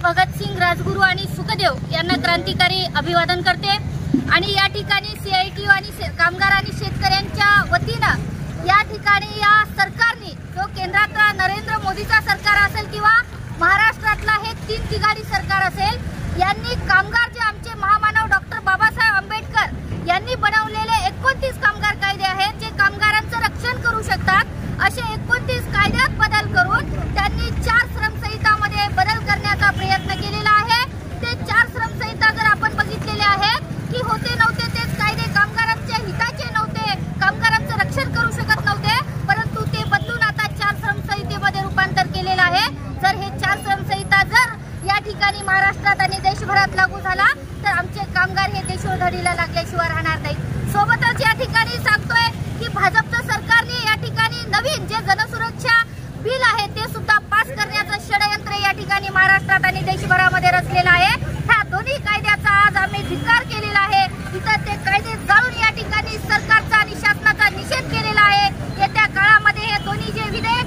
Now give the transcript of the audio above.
भगतसिंग राजगुरू आणि सुखदेव यांना क्रांतिकारी अभिवादन करते। आणि या ठिकाणी CITU आणि कामगार आणि शेतकऱ्यांच्या वतीनं या ठिकाणी या सरकारने जो केंद्रात नरेंद्र मोदीचा सरकार असेल किंवा महाराष्ट्रातला हे 3 तिघाडी सरकार असेल, यांनी कामगार जे आमचे महामानव डॉक्टर बाबासाहेब आंबेडकर यांनी बनवलेले 29 कामगार कायदे आहेत जे कामगारांचं रक्षण करू शकतात, असे 29 कायद्यात बदल करून त्यांनी 4 श्रमसंहितामध्ये बदल करण्याचा प्रयत्न केलेला आहे। ते 4 श्रमसंहिता जर आपण बघितलेले आहेत की होते नव्हते तेच कायदे कामगारांच्या हिताचे नव्हते, कामगारांचं रक्षण करू शकत नव्हते, परंतु ते बदलून आता 4 श्रमसंहितेमध्ये रूपांतर केलेलं आहे। जर हे 4 श्रमसंहिता जर या ठिकाणी महाराष्ट्रात आणि देशभरात लागू झाला तर आमचे कामगार हे देशोधडीला लागल्याशिवाय राहणार नाही। सोबतच या ठिकाणी सांगतोय की भाजपचं सरकारने या ठिकाणी नवीन जे जनसुरक्षा बिल आहे ते सुद्धा पास करण्याचं षडयंत्र या ठिकाणी महाराष्ट्रात आणि देशभरामध्ये रचलेलं आहे। ह्या दोन्ही कायद्याचा आज आम्ही धिक्कार केलेला आहे। इतर ते कायदे जाळून या ठिकाणी सरकारचा आणि शासनाचा निषेध केलेला आहे। येत्या काळामध्ये हे दोन्ही जे विधेयक